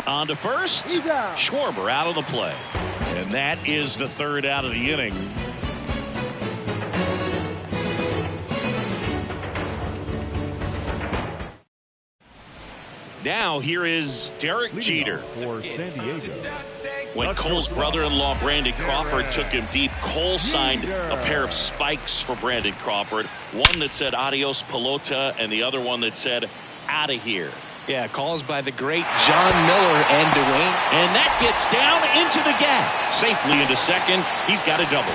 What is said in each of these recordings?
On to first. Schwarber out of the play. And that is the third out of the inning. Now here is Derek Jeter. For San Diego. When Cole's brother-in-law Brandon Crawford took him deep, Cole signed a pair of spikes for Brandon Crawford. One that said adios pelota and the other one that said out of here. Yeah, calls by the great John Miller and Dwayne. And that gets down into the gap. Safely into second. He's got a double.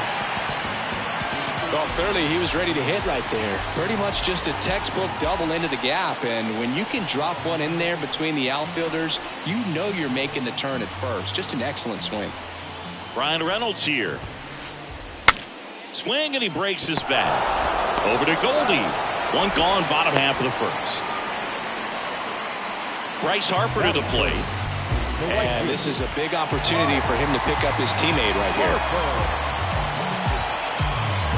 Well, clearly he was ready to hit right there. Pretty much just a textbook double into the gap. And when you can drop one in there between the outfielders, you know you're making the turn at first. Just an excellent swing. Brian Reynolds here. Swing, and he breaks his bat. Over to Goldie. One gone, bottom half of the first. Bryce Harper to the plate. And this is a big opportunity for him to pick up his teammate right here.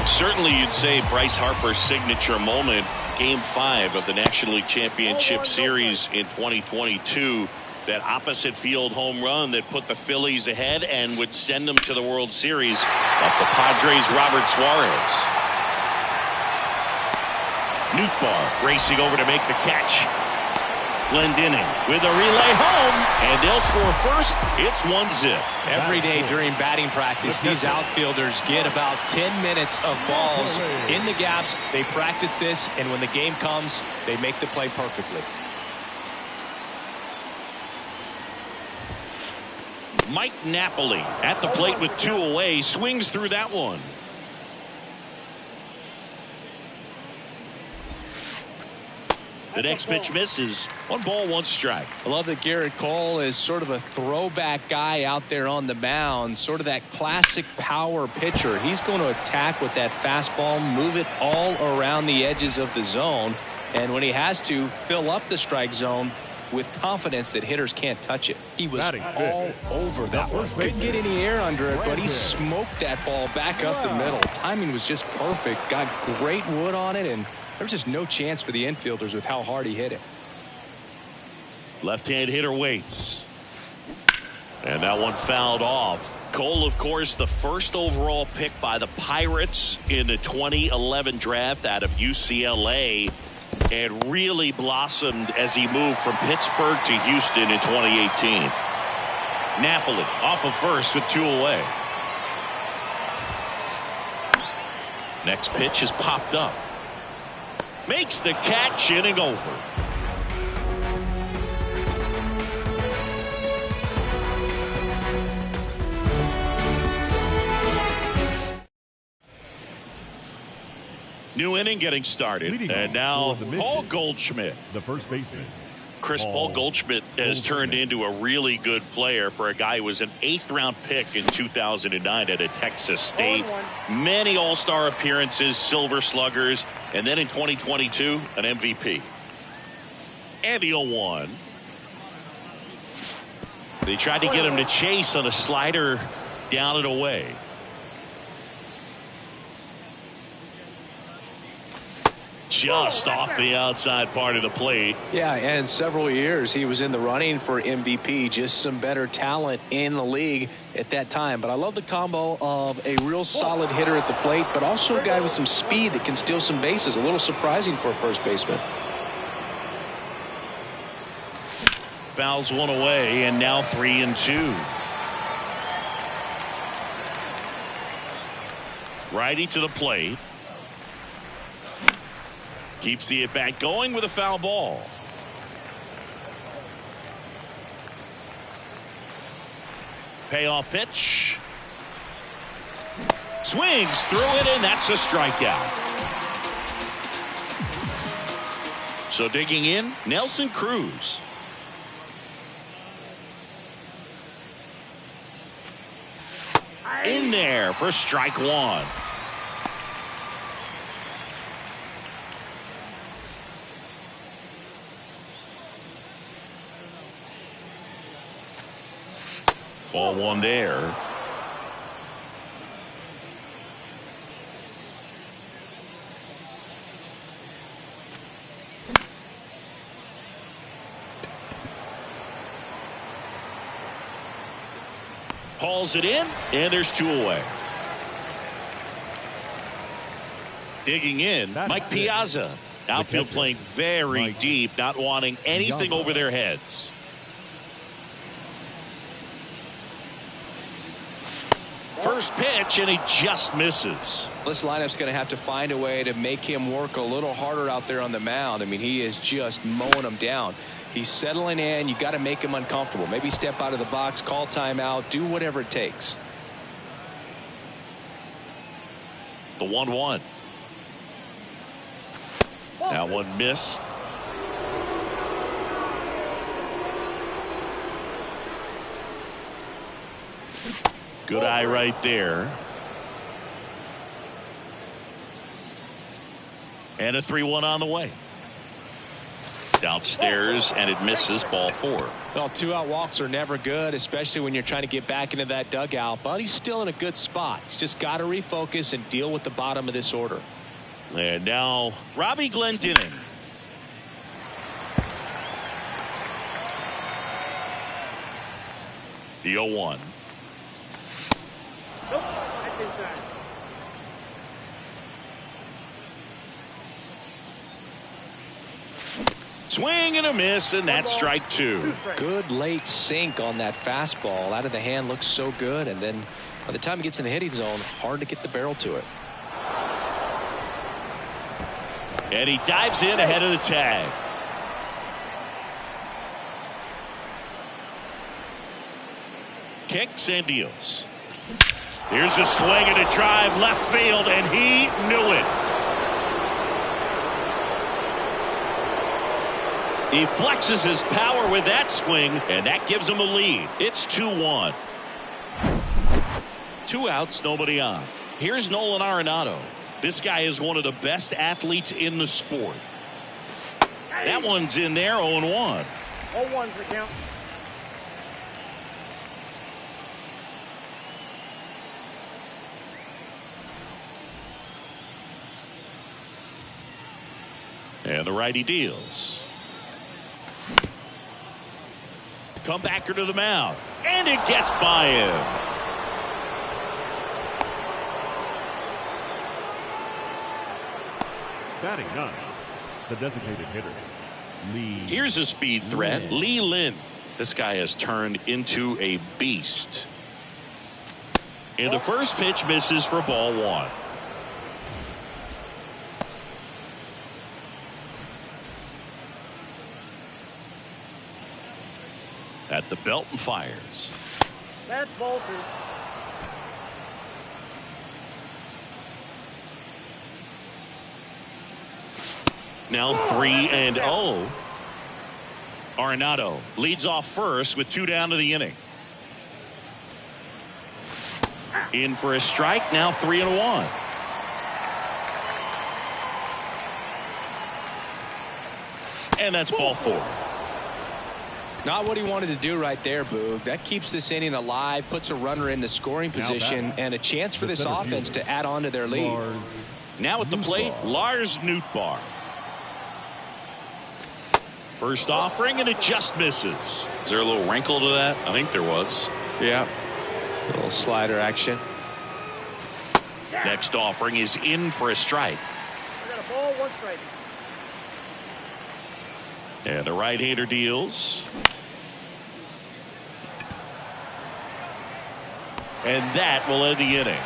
Certainly you'd say Bryce Harper's signature moment, Game 5 of the National League Championship Series in 2022. That opposite field home run that put the Phillies ahead and would send them to the World Series off the Padres' Robert Suarez. Nootbaar racing over to make the catch. Glendening with a relay home, and they'll score first. It's 1-0. Every day during batting practice, these outfielders get about 10 minutes of balls in the gaps. They practice this, and when the game comes, they make the play perfectly. Mike Napoli at the plate with 2 away, swings through that one. The next pitch misses. 1 ball, 1 strike. I love that Garrett Cole is sort of a throwback guy out there on the mound, sort of that classic power pitcher. He's going to attack with that fastball, move it all around the edges of the zone, and when he has to, fill up the strike zone with confidence that hitters can't touch it. He was all over that one. Couldn't get any air under it, but he smoked that ball back up the middle. Timing was just perfect. Got great wood on it, and there was just no chance for the infielders with how hard he hit it. Left-hand hitter waits. And that one fouled off. Cole, of course, the first overall pick by the Pirates in the 2011 draft out of UCLA, and really blossomed as he moved from Pittsburgh to Houston in 2018. Napoli off of first with 2 away. Next pitch is popped up. Makes the catch, inning over. New inning getting started. And now Paul Goldschmidt. The first baseman. Paul Goldschmidt has turned into a really good player for a guy who was an 8th-round pick in 2009 at Texas State. Many all-star appearances, Silver Sluggers, and then in 2022, an MVP. And the 0-1. They tried to get him to chase on a slider down and away. Just off the outside part of the plate. Yeah, and several years he was in the running for MVP. Just some better talent in the league at that time. But I love the combo of a real solid hitter at the plate, but also a guy with some speed that can steal some bases. A little surprising for a first baseman. Fouls one away, and now 3-2. Righty to the plate. Keeps the at-bat going with a foul ball. Payoff pitch. Swings through it, and that's a strikeout. So digging in, Nelson Cruz. In there for strike 1. Ball 1 there. Calls it in, and there's 2 away. Digging in, Mike Piazza. Outfield playing very deep, not wanting anything over their heads. First pitch, and he just misses. This lineup's going to have to find a way to make him work a little harder out there on the mound. I mean, he is just mowing them down. He's settling in. You got to make him uncomfortable. Maybe step out of the box, call timeout, do whatever it takes. The 1-1. That one missed. Good eye right there. And a 3-1 on the way. Downstairs, and it misses, ball 4. Well, 2-out walks are never good, especially when you're trying to get back into that dugout. But he's still in a good spot. He's just got to refocus and deal with the bottom of this order. And now Robbie Glendening. The 0-1. Nope, that's inside. Swing and a miss, and that's strike 2. Good late sink on that fastball. Out of the hand looks so good, and then by the time it gets in the hitting zone, hard to get the barrel to it. And he dives in ahead of the tag. Kicks and deals. Here's a swing and a drive left field, and he knew it. He flexes his power with that swing, and that gives him a lead. It's 2-1. 2 outs, nobody on. Here's Nolan Arenado. This guy is one of the best athletes in the sport. That one's in there, 0-1. 0-1's the count. And the righty deals. Comebacker to the mound. And it gets by him. Batting 9, the designated hitter, Lee. Here's a speed threat, Lee Lin. This guy has turned into a beast. And the first pitch misses for ball 1. At the belt and fires. That's ball 2. Now 3-0. Arenado leads off first with 2 down to the inning. In for a strike, now 3-1. And that's ball 4. Not what he wanted to do right there, Boog. That keeps this inning alive, puts a runner in the scoring position, and a chance for this offense to add on to their lead. Now at the plate, Lars Nootbaar. First offering, and it just misses. Is there a little wrinkle to that? I think there was. Yeah. A little slider action. Next offering is in for a strike. I got a ball, 1 strike. And the right-hander deals. And that will end the inning.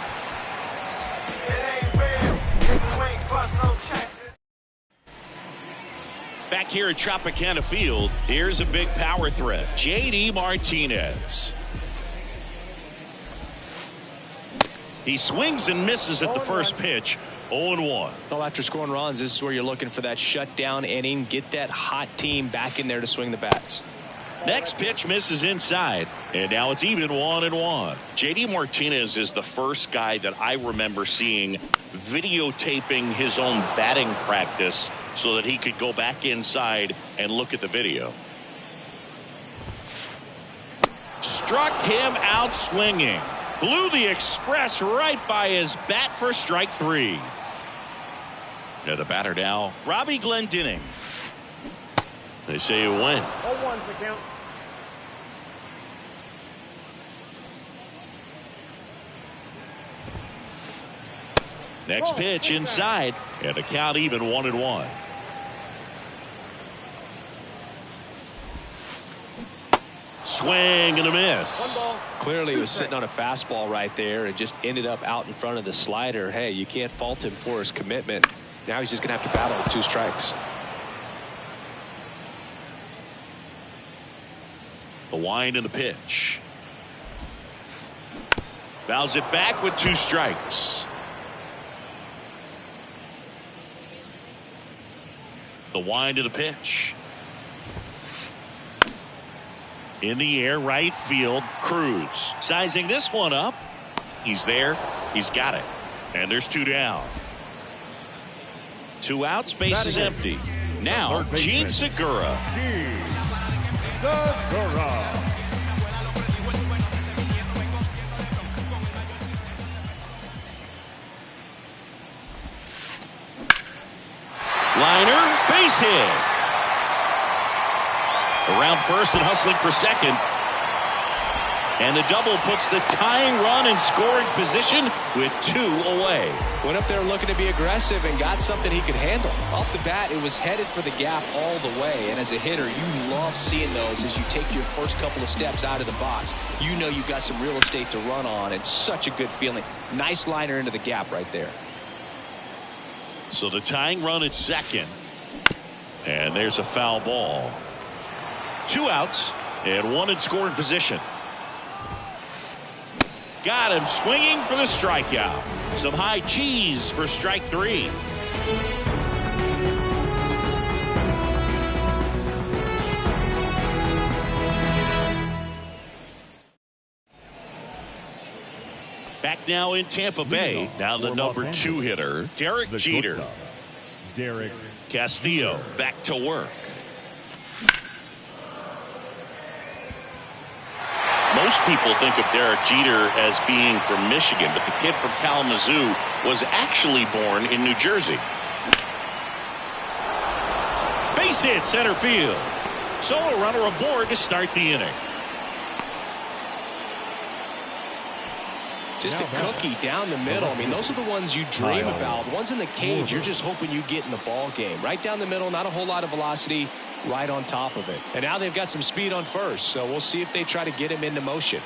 Back here at Tropicana Field, here's a big power threat. J.D. Martinez. He swings and misses at the first pitch. 0-1. Well, after scoring runs, this is where you're looking for that shutdown inning. Get that hot team back in there to swing the bats. Next pitch misses inside, and now it's even 1-1. J.D. Martinez is the first guy that I remember seeing videotaping his own batting practice so that he could go back inside and look at the video. Struck him out swinging. Blew the express right by his bat for strike 3. Now the batter now, Robbie Glendening. They say you win. 0-1's the count. Next pitch inside, and the count even 1-1. Swing and a miss. Clearly he was sitting on a fastball right there and just ended up out in front of the slider. Hey, you can't fault him for his commitment. Now he's just going to have to battle with 2 strikes. The wind and the pitch. Fouls it back with 2 strikes. The wind of the pitch. In the air, right field, Cruz. Sizing this one up. He's there. He's got it. And there's 2 down. 2 outs, base is empty. Now, Gene Segura. Gene Segura. Liner, base hit. Around first and hustling for second. And the double puts the tying run in scoring position with 2 away. Went up there looking to be aggressive and got something he could handle. Off the bat, it was headed for the gap all the way. And as a hitter, you love seeing those as you take your first couple of steps out of the box. You know you've got some real estate to run on. It's such a good feeling. Nice liner into the gap right there. So the tying run at second. And there's a foul ball. 2 outs and 1 in scoring position. Got him swinging for the strikeout. Some high cheese for strike 3. Back now in Tampa Bay. Now the number 2 hitter, Derek Jeter. Derek Castillo back to work. Most people think of Derek Jeter as being from Michigan, but the kid from Kalamazoo was actually born in New Jersey. Base hit center field. Solo runner aboard to start the inning. Just a cookie down the middle. I mean, those are the ones you dream about. Ones in the cage, you're just hoping you get in the ball game. Right down the middle, not a whole lot of velocity, right on top of it. And now they've got some speed on first, so we'll see if they try to get him into motion.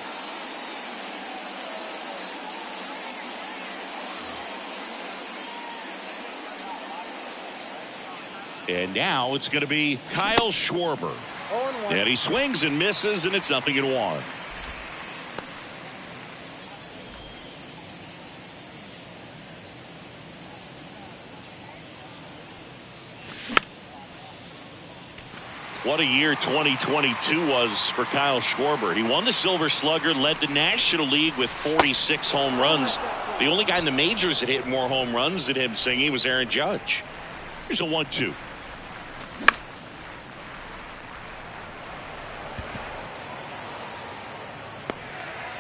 And now it's going to be Kyle Schwarber. And he swings and misses, and it's 0-1. What a year 2022 was for Kyle Schwarber. He won the Silver Slugger, led the National League with 46 home runs. The only guy in the majors that hit more home runs than him singing was Aaron Judge. Here's a 1-2.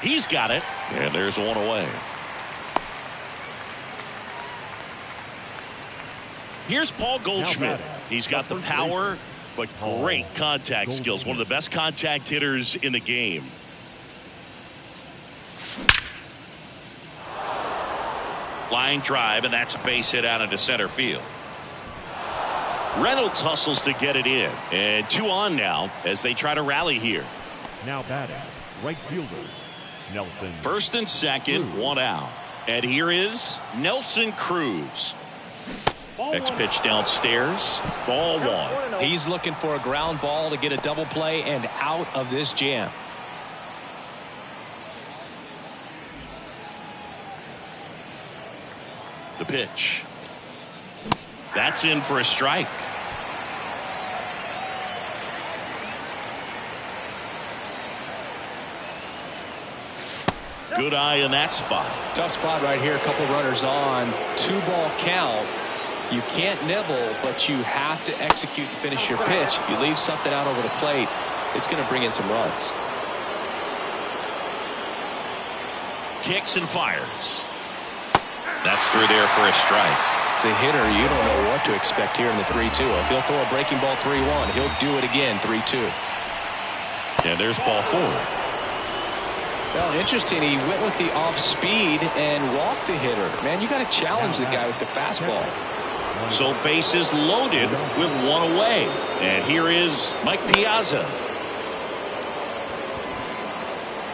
He's got it, and there's 1 away. Here's Paul Goldschmidt. He's got the power, but great contact skills. One of the best contact hitters in the game. Line drive, and that's a base hit out into center field. Reynolds hustles to get it in. And 2 on now as they try to rally here. Now batting, right fielder, Nelson. First and second, 1 out. And here is Nelson Cruz. Next pitch downstairs, ball 1. He's looking for a ground ball to get a double play and out of this jam. The pitch. That's in for a strike. Good eye in that spot. Tough spot right here. A couple runners on. 2-ball count. You can't nibble, but you have to execute and finish your pitch. If you leave something out over the plate, it's going to bring in some runs. Kicks and fires. That's through there for a strike. As a hitter, you don't know what to expect here in the 3-2. If he'll throw a breaking ball 3-1, he'll do it again 3-2. And there's ball 4. Well, interesting. He went with the off speed and walked the hitter. Man, you got to challenge the guy with the fastball. So bases loaded with one away. And here is Mike Piazza.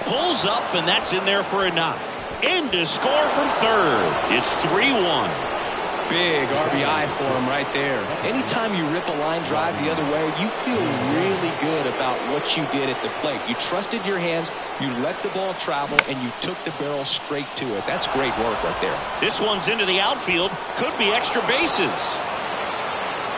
Pulls up, and that's in there for a knock. In to score from third. It's 3-1. Big RBI for him right there. Anytime you rip a line drive the other way, you feel really good about what you did at the plate. You trusted your hands, you let the ball travel, and you took the barrel straight to it. That's great work right there. This one's into the outfield. Could be extra bases.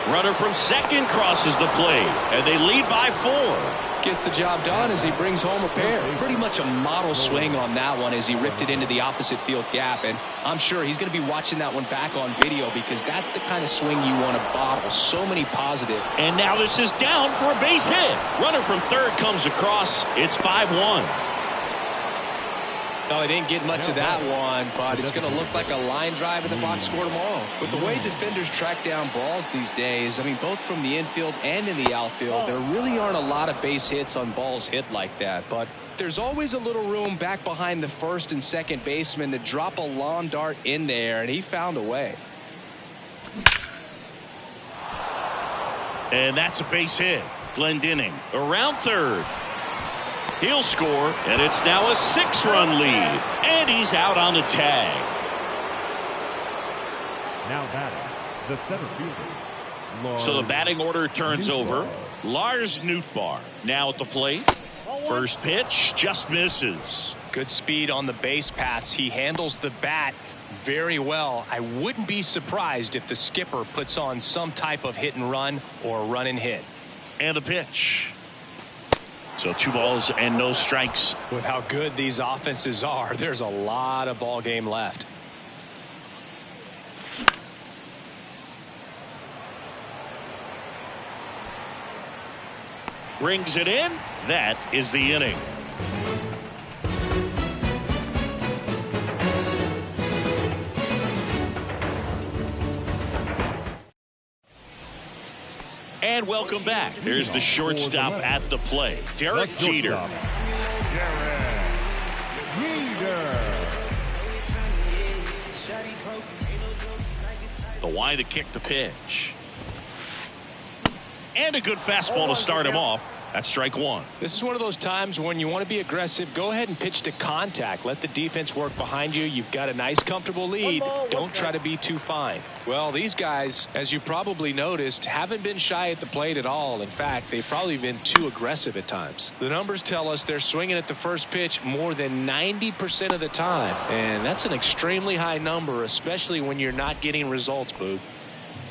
Runner from second crosses the plate, and they lead by 4. Gets the job done as he brings home a pair. Pretty much a model swing on that one as he ripped it into the opposite field gap. And I'm sure he's going to be watching that one back on video because that's the kind of swing you want to bottle. So many positive. And now this is down for a base hit. Runner from third comes across. It's 5-1. No, he didn't get much of that one, but it's going to look like a line drive in the box score tomorrow. With the way defenders track down balls these days, I mean, both from the infield and in the outfield, there really aren't a lot of base hits on balls hit like that. But there's always a little room back behind the first and second baseman to drop a lawn dart in there, and he found a way. And that's a base hit. Glendinning around third. He'll score, and it's now a 6-run lead. And he's out on the tag. Now batting, the center fielder. So the batting order turns over. Lars Nootbaar now at the plate. First pitch just misses. Good speed on the base paths. He handles the bat very well. I wouldn't be surprised if the skipper puts on some type of hit and run or run and hit. And the pitch. So 2 balls and no strikes. With how good these offenses are, there's a lot of ball game left. Brings it in. That is the inning. And welcome back. Here's the shortstop at the plate, Derek Jeter. The wide to kick the pitch. And a good fastball to start him off. That's strike 1. This is one of those times when you want to be aggressive. Go ahead and pitch to contact. Let the defense work behind you. You've got a nice, comfortable lead. Don't try to be too fine. Well, these guys, as you probably noticed, haven't been shy at the plate at all. In fact, they've probably been too aggressive at times. The numbers tell us they're swinging at the first pitch more than 90% of the time. And that's an extremely high number, especially when you're not getting results, Boog.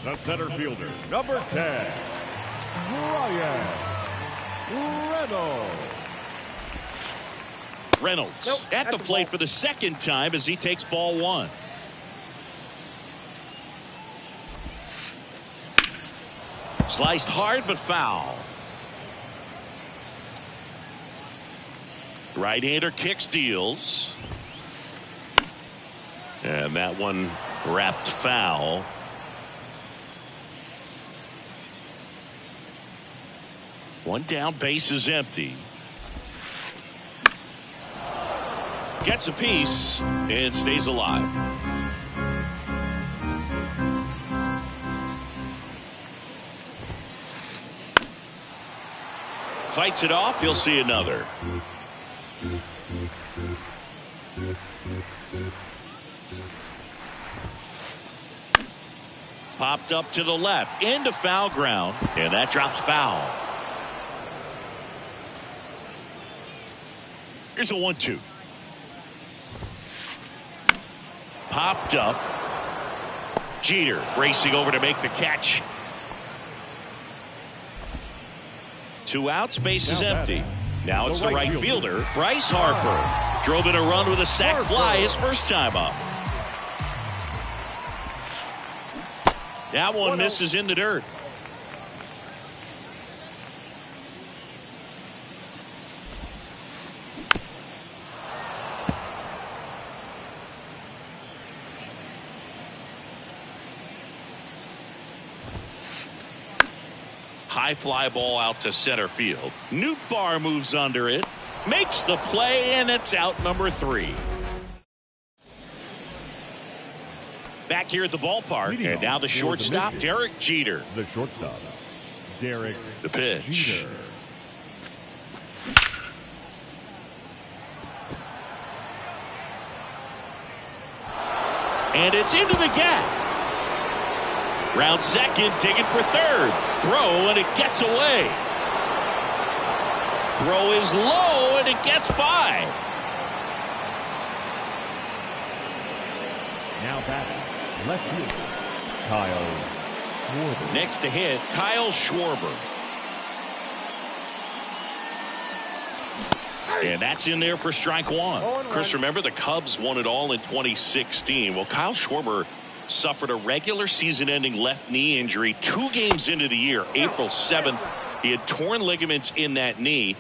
The center fielder, number 10, Ryan Reynolds at the plate for the second time as he takes ball 1. Sliced hard but foul. Right-hander kicks, deals. And that one wrapped foul. One down, base is empty. Gets a piece and stays alive. Fights it off. You'll see another. Popped up to the left into foul ground, and that drops foul. Here's a 1-2. Popped up. Jeter racing over to make the catch. 2 outs, base is empty. Now it's the right fielder, Bryce Harper. Drove in a run with a sac fly his first time up. That one misses in the dirt. High fly ball out to center field. Nootbaar moves under it. makes the play, and it's out number 3. Back here at the ballpark, and now the shortstop, Derek Jeter. The shortstop, Derek. The pitch. Jeter. And it's into the gap. Round second, digging for third. Throw, and it gets away. Throw is low, and it gets by. Now batting, left fielder, Kyle Schwarber. Next to hit, Kyle Schwarber. And that's in there for strike 1. Chris, remember the Cubs won it all in 2016. Well, Kyle Schwarber suffered a regular season-ending left knee injury 2 games into the year, April 7th. He had torn ligaments in that knee.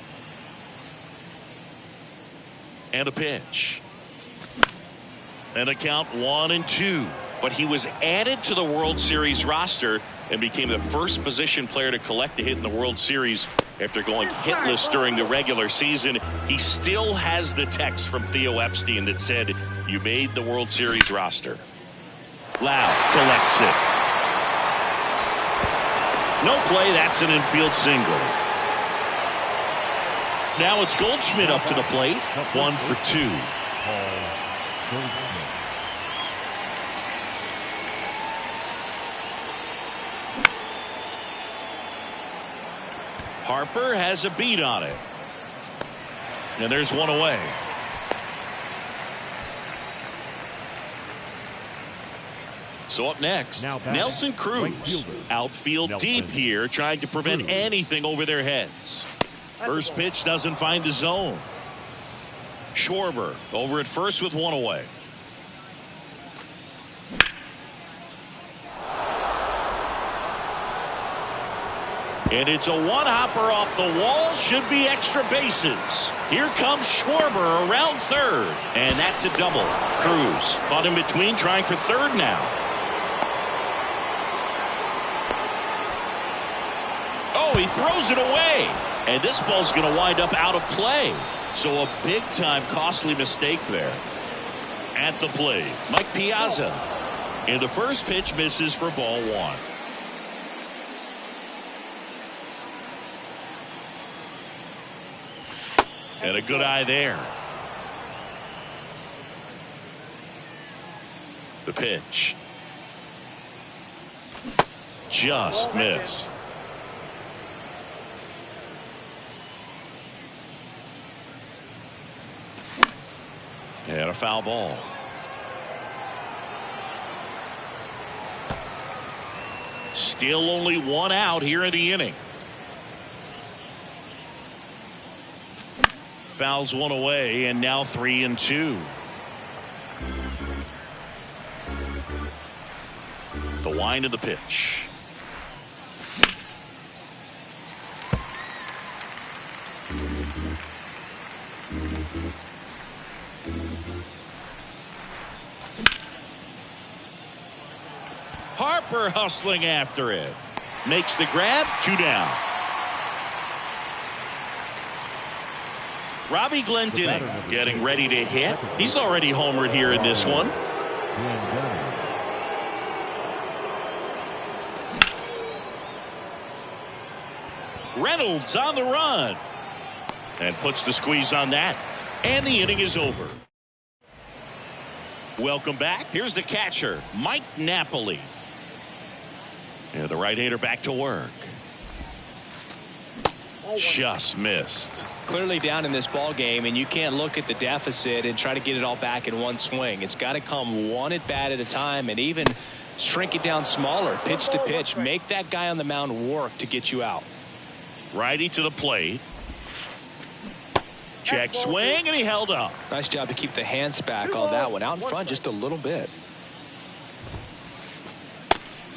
And a pitch. And a count 1-2. But he was added to the World Series roster and became the first position player to collect a hit in the World Series after going hitless during the regular season. He still has the text from Theo Epstein that said, "You made the World Series roster." Lau collects it. No play. That's an infield single. Now it's Goldschmidt up to the plate. 1 for 2. Harper has a beat on it. And there's one away. So up next, Nelson Cruz. Outfield deep here, trying to prevent anything over their heads. First pitch doesn't find the zone. Schwarber over at first with one away. And it's a one-hopper off the wall. Should be extra bases. Here comes Schwarber around third. And that's a double. Cruz caught in between, trying for third now. Oh, he throws it away. And this ball's going to wind up out of play. So a big-time costly mistake there. At the plate, Mike Piazza. And the first pitch misses for ball 1. And a good eye there. The pitch. Just missed. And a foul ball. Still only one out here in the inning. Fouls one away, and now 3-2. The wind of the pitch. Harper hustling after it. Makes the grab. 2 down. Robbie Glendening getting ready to hit. He's already homered here in this one. Reynolds on the run. And puts the squeeze on that. And the inning is over. Welcome back. Here's the catcher, Mike Napoli. And the right-hander back to work. Just missed. Clearly down in this ball game, and you can't look at the deficit and try to get it all back in one swing. It's got to come one at bat at a time, and even shrink it down smaller, pitch to pitch. Make that guy on the mound work to get you out. Righty to the plate. Check swing, and he held up. Nice job to keep the hands back on that one. Out in front just a little bit.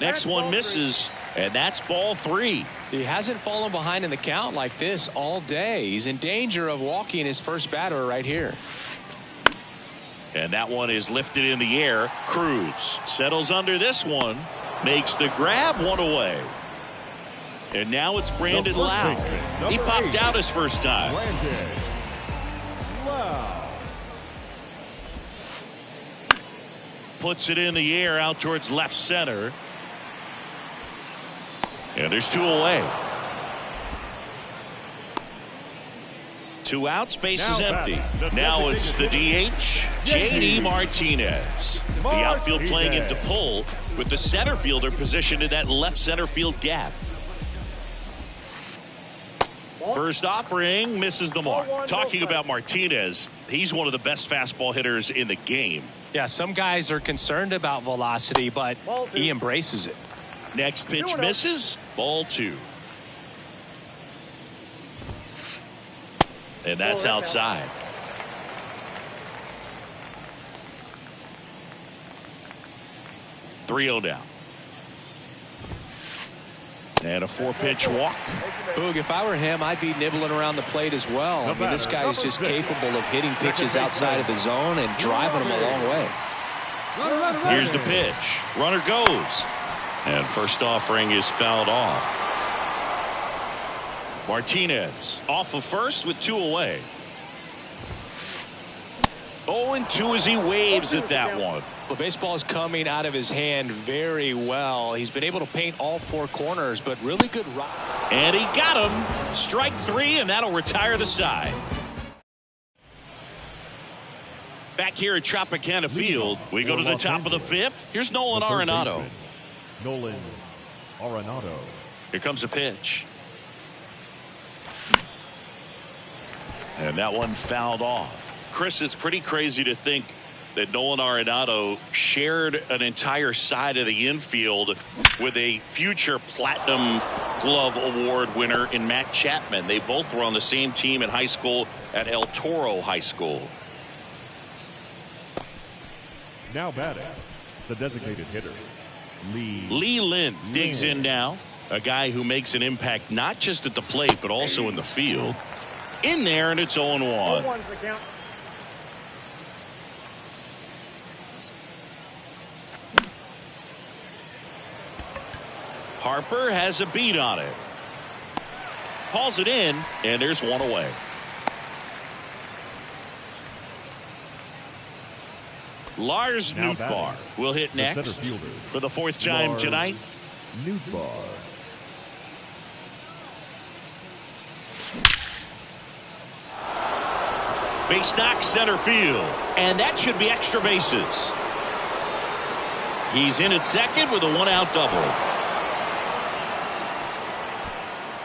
Next one misses, and that's ball 3. He hasn't fallen behind in the count like this all day. He's in danger of walking his first batter right here. And that one is lifted in the air. Cruz settles under this one. Makes the grab, one away. And now it's Brandon Lau. He popped out his first time. puts it in the air out towards left center. And there's 2 away. 2 outs, base is empty. Now it's the DH, J.D. Martinez. The outfield playing him to pull, with the center fielder positioned in that left center field gap. First offering misses the mark. Talking about Martinez, he's one of the best fastball hitters in the game. Yeah, some guys are concerned about velocity, but he embraces it. Next pitch misses. Ball 2. And that's outside. .3-0 down. And a 4-pitch walk. Boog, if I were him, I'd be nibbling around the plate as well. I mean, this guy is just capable of hitting pitches outside of the zone and driving them a long way. Here's the pitch. Runner goes. And first offering is fouled off. Martinez off of first with 2 away. 0-2 as he waves at that one. Well, baseball is coming out of his hand very well. He's been able to paint all 4 corners, but really good ride. And he got him. Strike 3, and that'll retire the side. Back here at Tropicana Field, we go to the top of the 5th. Here's Nolan Arenado. Nolan Arenado. Here comes a pitch. And that one fouled off. Chris, it's pretty crazy to think that Nolan Arenado shared an entire side of the infield with a future Platinum Glove Award winner in Matt Chapman. They both were on the same team in high school at El Toro High School. Now batting, the designated hitter, Lee Lin digs in now. A guy who makes an impact not just at the plate but also in the field. In there, and it's 0-1. Harper has a beat on it. Hauls it in, and there's 1 away. Lars Nootbaar will hit next for the 4th time tonight. Nootbaar. Base knock center field, and that should be extra bases. He's in at second with a 1-out double.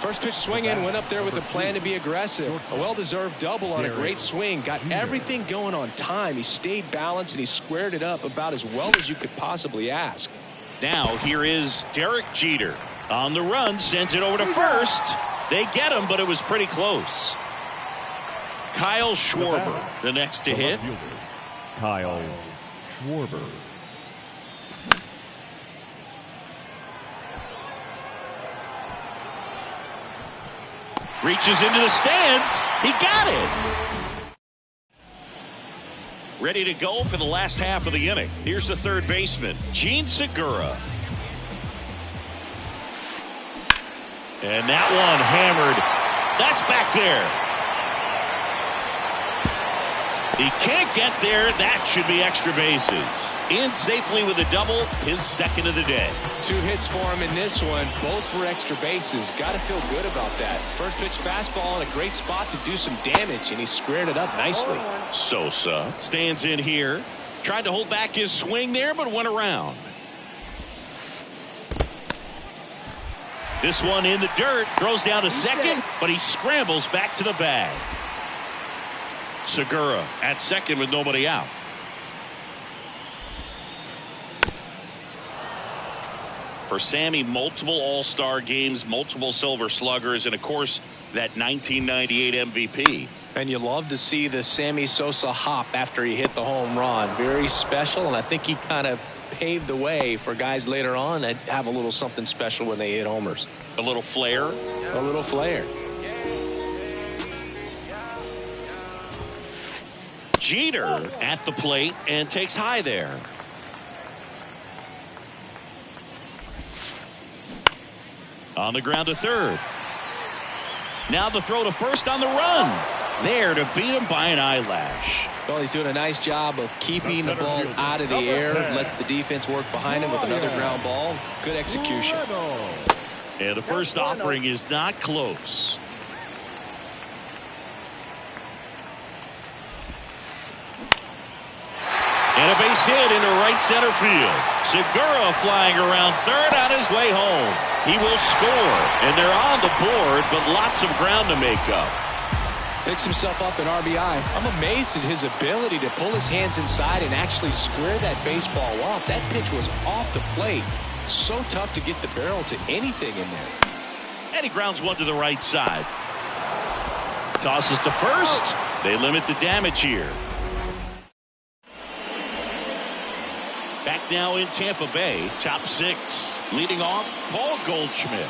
First pitch swinging, went up there with a plan to be aggressive. A well-deserved double on a great swing. Got everything going on time. He stayed balanced and he squared it up about as well as you could possibly ask. Now here is Derek Jeter on the run, sends it over to first. They get him, but it was pretty close. Kyle Schwarber, the next to hit. Kyle Schwarber. Reaches into the stands. He got it. Ready to go for the last half of the inning. Here's the 3rd baseman, Gene Segura. And that one hammered. That's back there. He can't get there. That should be extra bases. In safely with a double, his 2nd of the day. 2 hits for him in this one, both for extra bases. Got to feel good about that. First pitch fastball in a great spot to do some damage, and he squared it up nicely. Sosa stands in here. Tried to hold back his swing there, but went around. This one in the dirt, throws down to second, but he scrambles back to the bag. Segura at second with nobody out. For Sammy, multiple All-Star games, multiple Silver Sluggers, and of course that 1998 MVP. And you love to see the Sammy Sosa hop after he hit the home run. Very special, and I think he kind of paved the way for guys later on that have a little something special when they hit homers. A little flair. A little flair. Jeter at the plate and takes high there. On the ground to third. Now the throw to first on the run. There to beat him by an eyelash. Well, he's doing a nice job of keeping the ball out of the air. Lets the defense work behind him with another ground ball. Good execution. And the first offering is not close. And a base hit into right center field. Segura flying around third on his way home. He will score, and they're on the board, but lots of ground to make up. Picks himself up an RBI. I'm amazed at his ability to pull his hands inside and actually square that baseball off. That pitch was off the plate. So tough to get the barrel to anything in there. And he grounds one to the right side. Tosses to first. They limit the damage here. Back now in Tampa Bay, top six. Leading off, Paul Goldschmidt.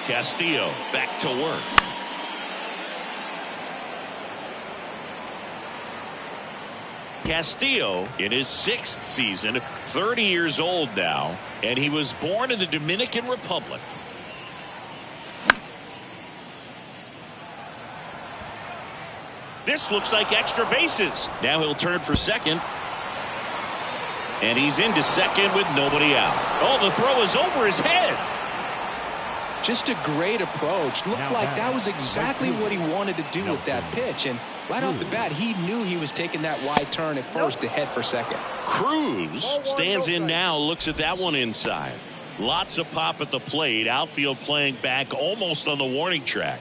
Castillo back to work. Castillo in his 6th season, 30 years old now, and he was born in the Dominican Republic. This looks like extra bases. Now he'll turn for second. And he's into second with nobody out. Oh, the throw is over his head. Just a great approach. Looked like that was exactly what he wanted to do with that pitch. And right off the bat, he knew he was taking that wide turn at first to head for second. Cruz stands in now, looks at that one inside. Lots of pop at the plate. Outfield playing back almost on the warning track.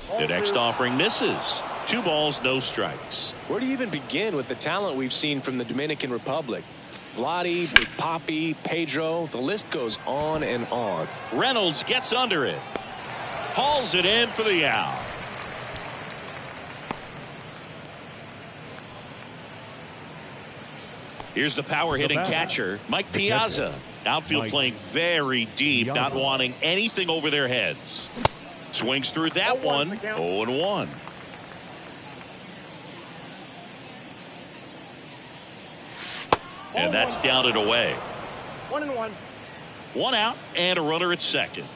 The next offering misses. 2 balls, no strikes. Where do you even begin with the talent we've seen from the Dominican Republic? Vladdy, Big Papi, Pedro, the list goes on and on. Reynolds gets under it. Hauls it in for the out. Here's the power hitting catcher, Mike Piazza. Outfield playing very deep, not wanting anything over their heads. Swings through that one, 0-1. And that's down and away. 1-1. 1 out and a runner at second.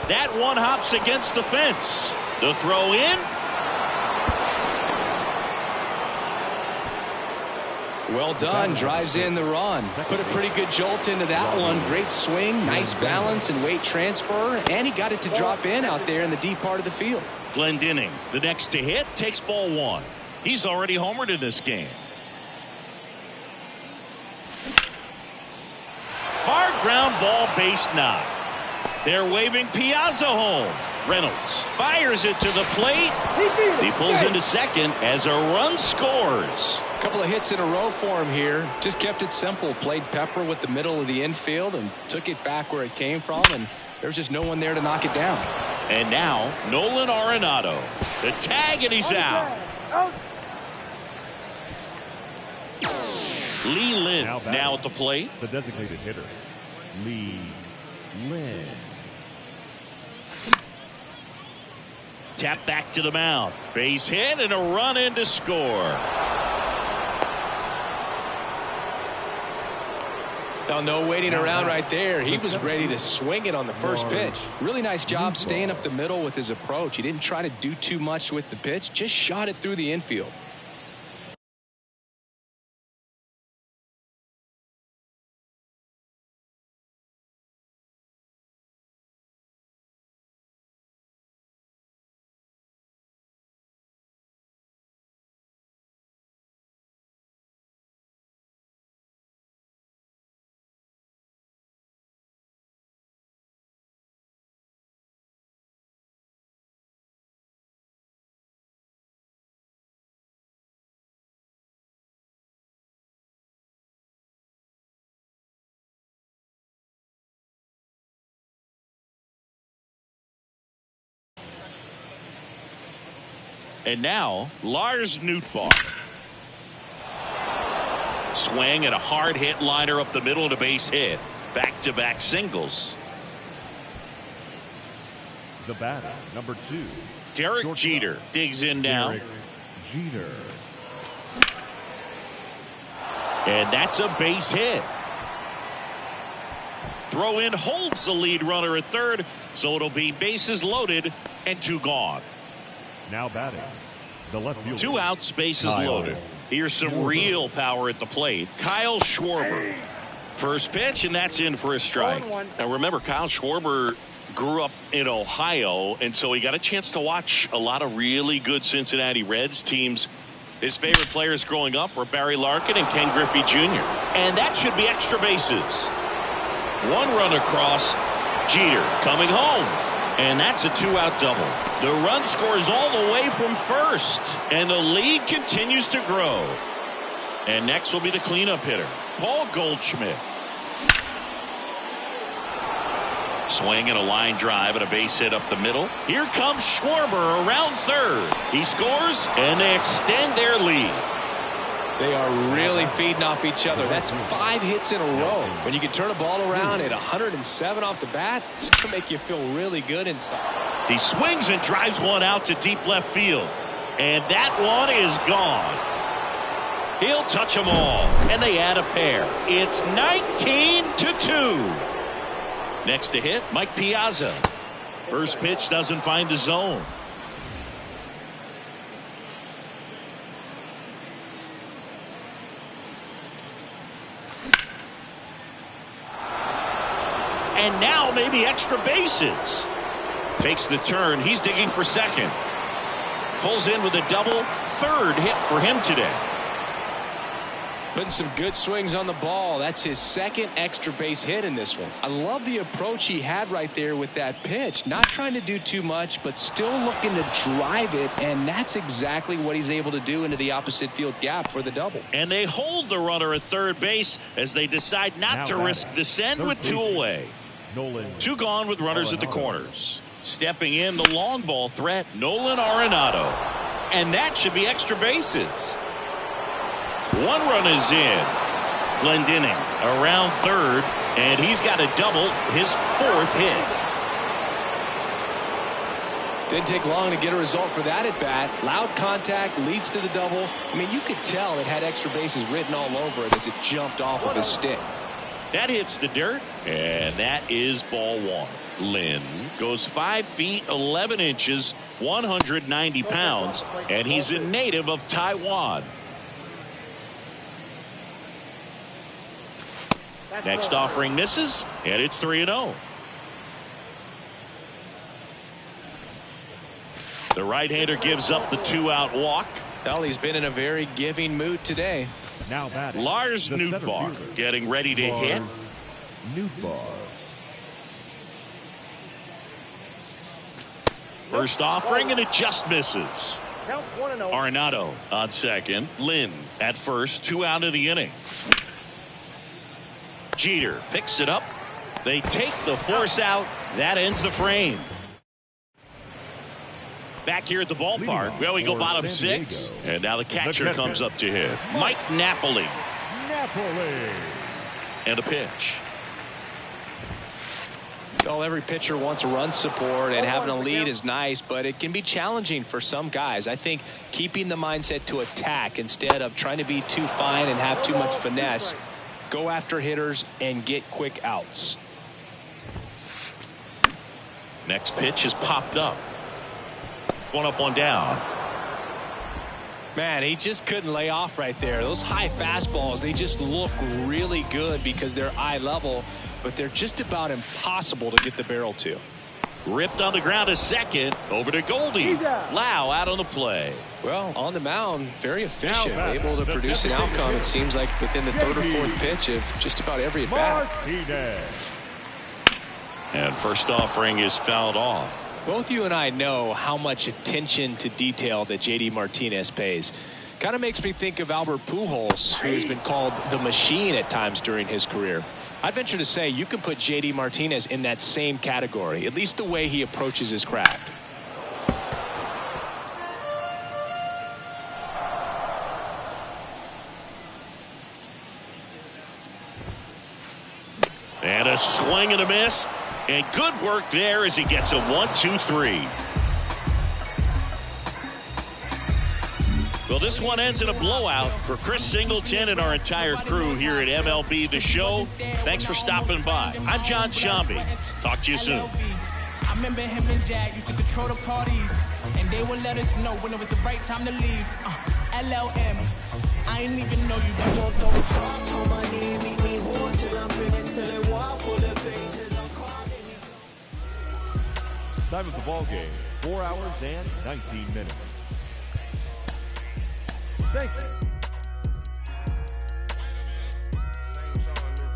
That one hops against the fence. The throw in. Well done. Drives in the run. Put a pretty good jolt into that one. Great swing, nice balance and weight transfer. And he got it to drop in out there in the deep part of the field. Glendinning, the next to hit, takes ball 1. He's already homered in this game. Hard ground ball, base knock. They're waving Piazza home. Reynolds fires it to the plate. He pulls into second as a run scores. A couple of hits in a row for him here. Just kept it simple. Played pepper with the middle of the infield and took it back where it came from. And there's just no one there to knock it down. And now Nolan Arenado. The tag, and he's out. Lee Lynn now at the plate. The designated hitter, Lee Lynn. Tap back to the mound. Base hit and a run in to score. Now, no waiting around right there. He was ready to swing it on the first pitch. Really nice job staying up the middle with his approach. He didn't try to do too much with the pitch. Just shot it through the infield. And now Lars Nootbaar. Swing and a hard hit liner up the middle and a base hit. Back-to-back singles. The batter, number 2. Derek Jeter digs in now. Derek Jeter. And that's a base hit. Throw in holds the lead runner at third, so it'll be bases loaded and 2 gone. Now batting, the left fielder. 2 outs, bases loaded. Here's some real power at the plate. Kyle Schwarber. First pitch, and that's in for a strike. Now remember, Kyle Schwarber grew up in Ohio, and so he got a chance to watch a lot of really good Cincinnati Reds teams. His favorite players growing up were Barry Larkin and Ken Griffey Jr. And that should be extra bases. 1 run across. Jeter coming home. And that's a 2-out double. The run scores all the way from first. And the lead continues to grow. And next will be the cleanup hitter, Paul Goldschmidt. Swing and a line drive and a base hit up the middle. Here comes Schwarber around third. He scores and they extend their lead. They are really feeding off each other. That's 5 hits in a row. When you can turn a ball around at 107 off the bat, it's going to make you feel really good inside. He swings and drives one out to deep left field. And that one is gone. He'll touch them all. And they add a pair. It's 19-2. Next to hit, Mike Piazza. First pitch doesn't find the zone. And now maybe extra bases. Takes the turn. He's digging for second. Pulls in with a double. 3rd hit for him today. Putting some good swings on the ball. That's his 2nd extra base hit in this one. I love the approach he had right there with that pitch. Not trying to do too much, but still looking to drive it, and that's exactly what he's able to do into the opposite field gap for the double. And they hold the runner at third base as they decide not to risk the send with 2 away. 2 gone with runners at the corners. Stepping in, the long ball threat, Nolan Arenado. And that should be extra bases. 1 run is in. Glendinning around third, and he's got a double, his 4th hit. Didn't take long to get a result for that at bat. Loud contact leads to the double. I mean, you could tell it had extra bases written all over it as it jumped off of his stick. That hits the dirt, and that is ball 1. Lynn goes 5 feet 11 inches, 190 pounds, and he's a native of Taiwan. Next offering misses, and it's 3-0. The right-hander gives up the 2-out walk. Well, he's been in a very giving mood today. Now batting, Lars Nootbaar getting ready to hit. Nootbaar. First offering, and it just misses. Counts 1-0. Arenado on second. Lynn at first, 2 out of the inning. Jeter picks it up. They take the force out. That ends the frame. Back here at the ballpark, well, we go bottom 6. And now the catcher comes up to hit. Mike Napoli. And a pitch. Well, every pitcher wants run support, and having a lead is nice, but it can be challenging for some guys. I think keeping the mindset to attack instead of trying to be too fine and have too much finesse. Go after hitters and get quick outs. Next pitch is popped up. 1 up, 1 down. Man, he just couldn't lay off right there. Those high fastballs, they just look really good because they're eye level, but they're just about impossible to get the barrel to. Ripped on the ground to second. Over to Goldie. Lau out on the play. Well, on the mound, very efficient. Able to produce an outcome, it seems like, within the 3rd or 4th pitch of just about every at bat. And first offering is fouled off. Both you and I know how much attention to detail that JD Martinez pays. Kind of makes me think of Albert Pujols, who has been called the machine at times during his career. I'd venture to say you can put JD Martinez in that same category, at least the way he approaches his craft. And a swing and a miss. And good work there as he gets a 1-2-3. Well, this one ends in a blowout for Chris Singleton and our entire crew here at MLB The Show. Thanks for stopping by. I'm John Shambi. Talk to you soon. I remember him and Jack used to control the parties, and they would let us know when it was the right time to leave. LLM, I ain't even know you. Time of the ball game, 4 hours and 19 minutes. Thank you.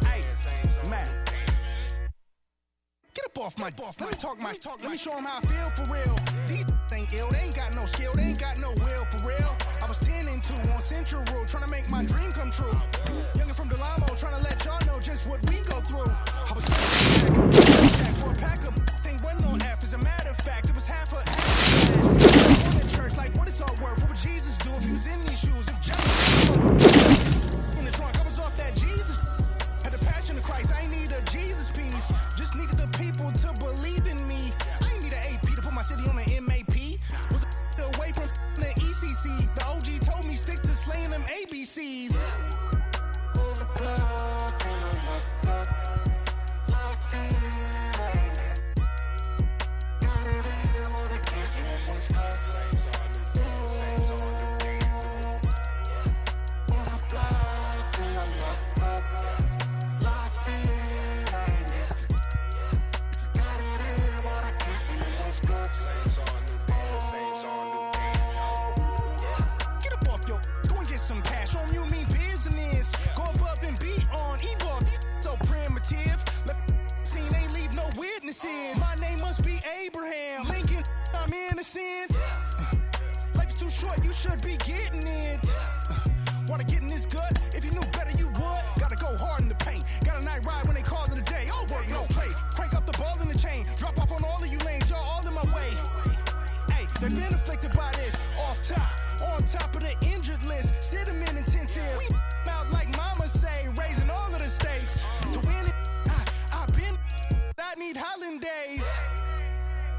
Hey, man. Get up off my. Let me talk my. Let me show them how I feel for real. These ain't ill. They ain't got no skill. They ain't got no will for real. I was 10 and 2 on Central Road, trying to make my dream come true. Youngin' from Delamo, trying to let y'all know just what we go through. I was for a pack of thing wasn't on F. As a matter of fact, it was half a. On the church, like what it's all worth. What would Jesus do if he was in these shoes? If Jesus in the trunk, I was off that Jesus. Had the passion of Christ. I ain't need a Jesus piece. Just needed the people to believe in me. I ain't need an AP to put my city on the MAP. Was away from the ECC. The OG told me stick to slaying them ABCs. My name must be Abraham Lincoln. I'm innocent. Life is too short. You should be getting it. Wanna get in this gut? If you knew better, you would. Gotta go hard in the paint. Got a night ride when they call it a day. All work, no play. Crank up the ball in the chain. Drop off on all of you lanes. Y'all all in my way. Hey, they've been afflicted by this. Off top, on top of the injured list. Sit them in intensive. We out like mama say, raising all of the stakes. To win it, I've been. I need hollandaise.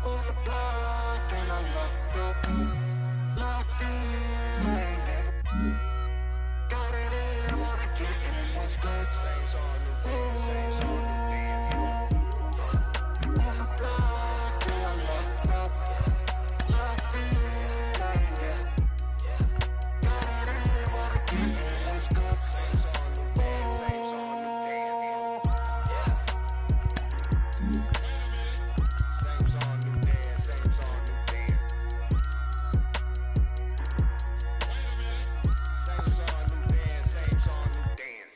On the block and I'm locked up. Locked in. Got it in, wanna get in. What's good? Same song, new dance, same song, new dance. On the block and I'm locked up. Locked in. Got it in, wanna get in. What's good? Same song, new dance, same song, new dance. Same song, new dance, same song, new dance. Same song, new dance, same song, new dance,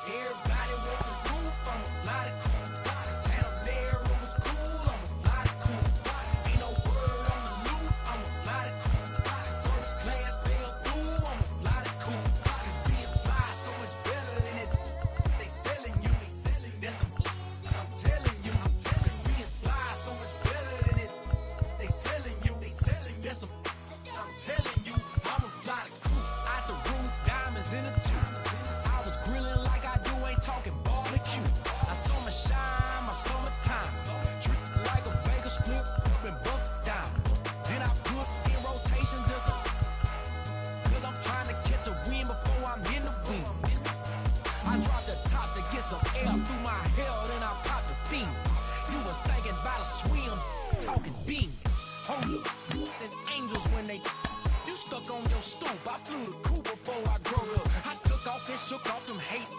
Everybody want the roof, I'ma fly the coop. And up there, it was cool, I'ma fly the coop. Ain't no word on the loop, I'ma fly the coop. First class fell through, I'ma fly the coop. Cause being fly so much better than it. They selling you, that's some I'm telling you. Cause being fly so much better than it. They selling you, that's some I'm telling you. I'ma fly the coop, out the roof, diamonds in the tube. I was grilling like I do, ain't talking barbecue. I summer shine, my summertime. Treat like a baker split up and bust down. Then I put in rotation just to, cause I'm trying to catch a wind before I'm in the wind. I dropped the top to get some air through my hair, then I popped the beam. You was thinking about a swim, talking beans. Hold up, and angels when they you stuck on your stoop. I flew the coop before I growed up. I took off and shook off them hate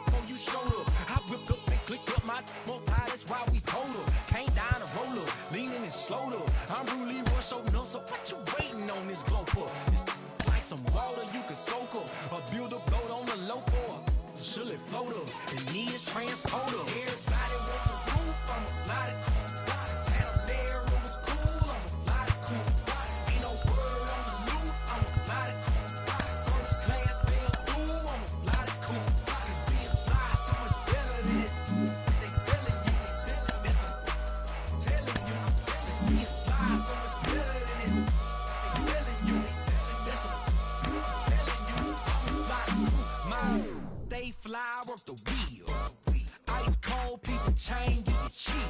before you showed up. I whipped up and clicked up my multi, that's why we hold up. Came down and roll up, leaning and slowed up. I'm really rush so no, so what you waiting on this glow for? It's like some water you can soak up, or build a boat on the low for. Surely float up, and me is transporter. Everybody want the roof, I'ma fly the coop. And up there, it was cool, I'ma fly the coop. Ain't no word on the loop, the wheel. Ice cold piece of chain, get you chill.